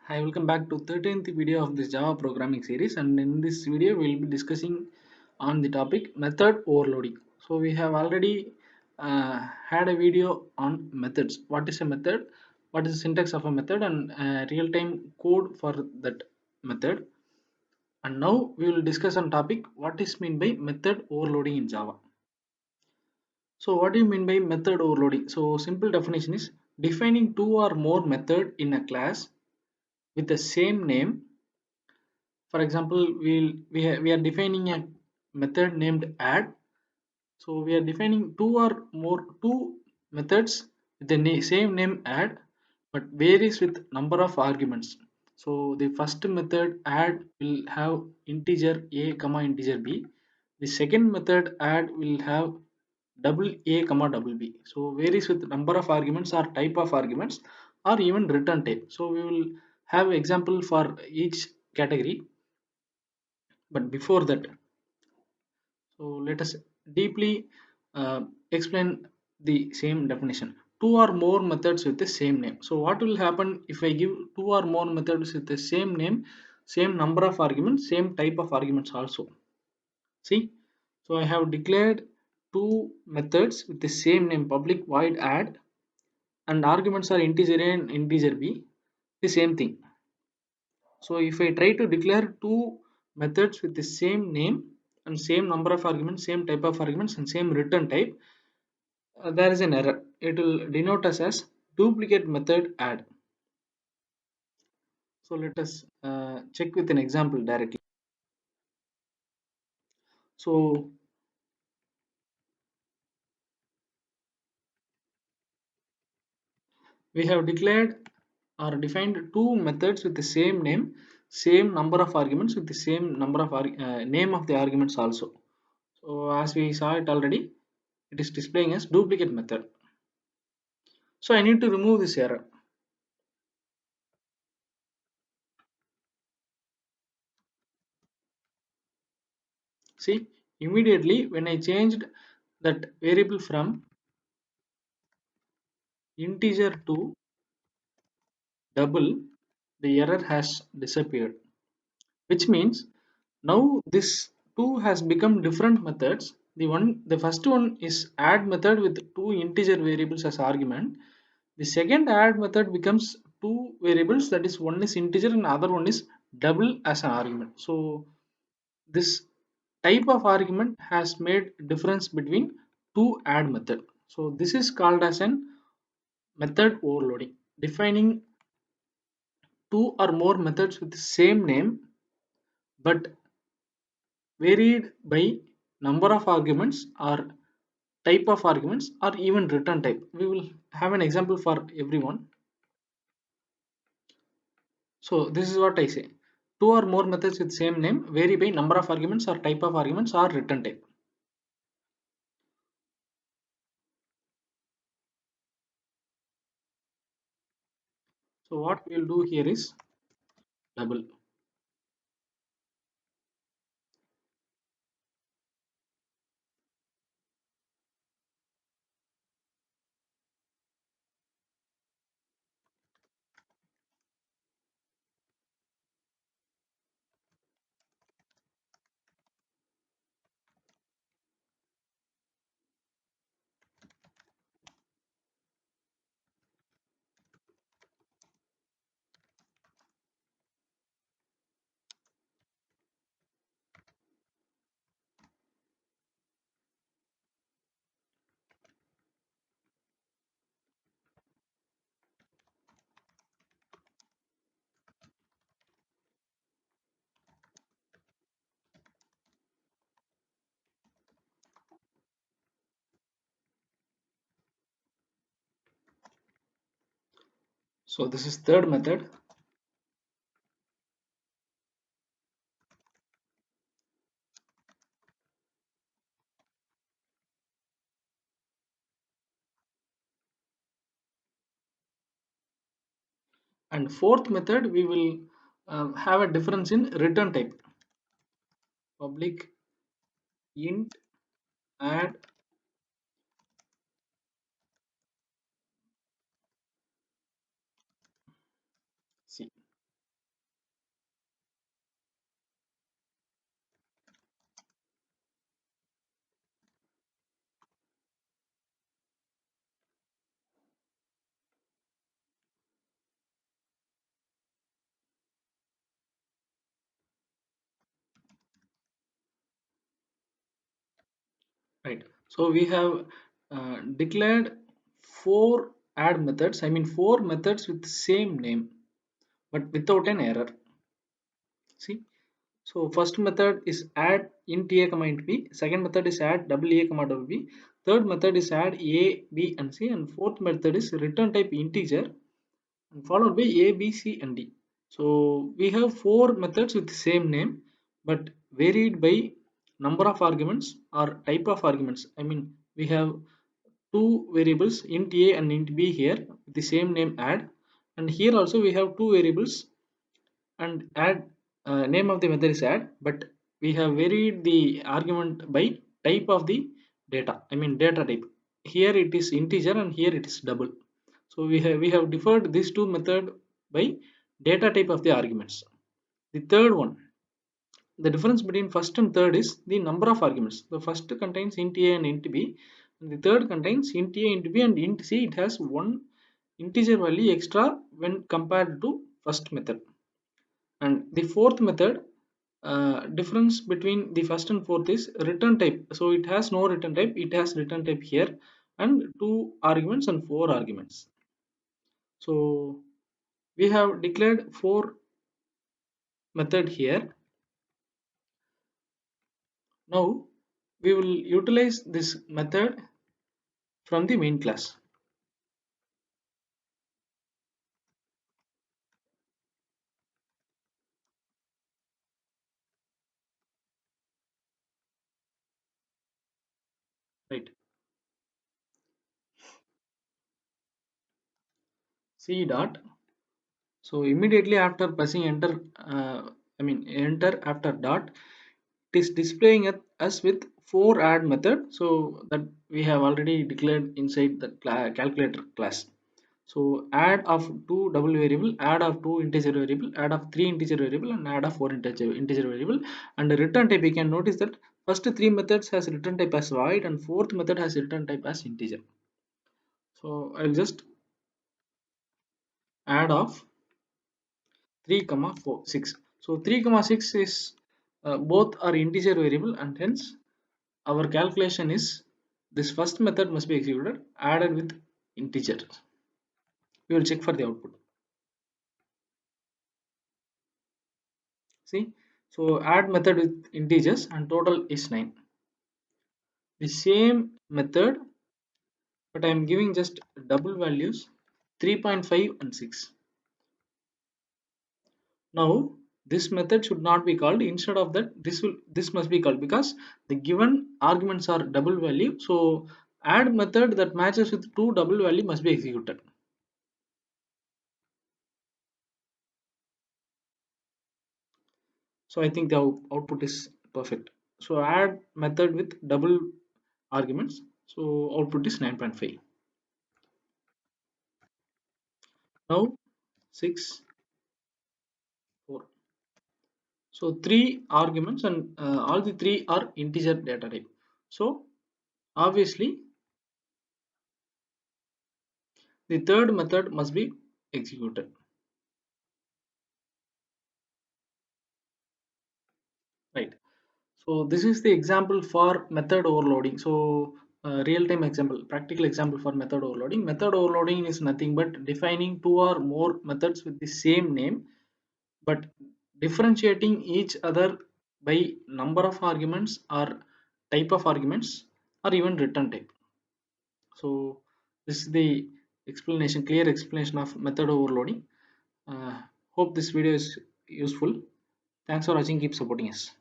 Hi, welcome back to 13th video of this Java programming series, and in this video we'll be discussing on the topic method overloading. So we have already had a video on methods. What is a method? What is the syntax of a method and real-time code for that method. And now we will discuss on topic what is mean by method overloading in Java. So what do you mean by method overloading? So simple definition is defining two or more method in a class with the same name. For example, we are defining a method named add. So we are defining two methods with the same name add, but varies with number of arguments. So the first method add will have integer a comma integer b. The second method add will have double a comma double b. So varies with number of arguments or type of arguments or even return type. So we will have example for each category. But before that, so let us deeply explain the same definition. Two or more methods with the same name. So what will happen if I give two or more methods with the same name, same number of arguments, same type of arguments also? See, so I have declared two methods with the same name, public void add, and arguments are integer a and integer b, the same thing. So if I try to declare two methods with the same name and same number of arguments, same type of arguments and same return type, there is an error. It will denote us as duplicate method add. So let us check with an example directly. So we have declared or defined two methods with the same name, same number of arguments with the same number of name of the arguments also. So as we saw it already, it is displaying as duplicate method. So I need to remove this error. See, immediately when I changed that variable from integer to double, the error has disappeared, which means now this two has become different methods. The first one is add method with two integer variables as argument. The second add method becomes two variables, that is one is integer and other one is double as an argument. So this type of argument has made difference between two add method. So this is called as an method overloading, defining two or more methods with the same name but varied by number of arguments or type of arguments or even return type. We will have an example for everyone. So this is what I say. Two or more methods with same name vary by number of arguments or type of arguments or return type. So what we will do here is double. So this is third method. And fourth method, we will have a difference in return type. Public int add c. right? So we have declared four add methods, I mean four methods with the same name but without an error. See, so first method is add int a comma int b, second method is add double a comma double b, third method is add a b and c, and fourth method is return type integer and followed by a b c and d. So we have four methods with the same name but varied by number of arguments or type of arguments. I mean we have two variables int a and int b here with the same name add, and here also we have two variables and add, name of the method is add, but we have varied the argument by type of the data, I mean data type. Here it is integer and here it is double. So we have deferred these two method by data type of the arguments. The third one, the difference between first and third is the number of arguments. The first contains int a and int b, and the third contains int a, int b and int c. It has one integer value extra when compared to first method. And the fourth method, difference between the first and fourth is return type. So it has no return type, it has return type here, and two arguments and four arguments. So we have declared four method here. Now we will utilize this method from the main class. Right. C dot. So immediately after pressing enter, I mean enter after dot, it is displaying us with four add method. So that we have already declared inside the calculator class. So add of two double variable, add of two integer variable, add of three integer variable, and add of four integer variable. And the return type, you can notice that first three methods has return type as void and fourth method has return type as integer. So I'll just add of 3 comma 4 6. So 3 comma 6 is, both are integer variable, and hence our calculation is this first method must be executed added with integer. We will check for the output. See, so add method with integers and total is 9. The same method, but I am giving just double values 3.5 and 6. Now this method should not be called. Instead of that, this must be called because the given arguments are double value. So add method that matches with two double value must be executed. So I think the output is perfect. So add method with double arguments. So output is 9.5. Now 6 4. So three arguments, and all the three are integer data type. So obviously the third method must be executed. Right. So this is the example for method overloading. So real-time example, practical example for method overloading. Method overloading is nothing but defining two or more methods with the same name, but differentiating each other by number of arguments or type of arguments or even return type. So this is the explanation, clear explanation of method overloading. Hope this video is useful. Thanks for watching. Keep supporting us.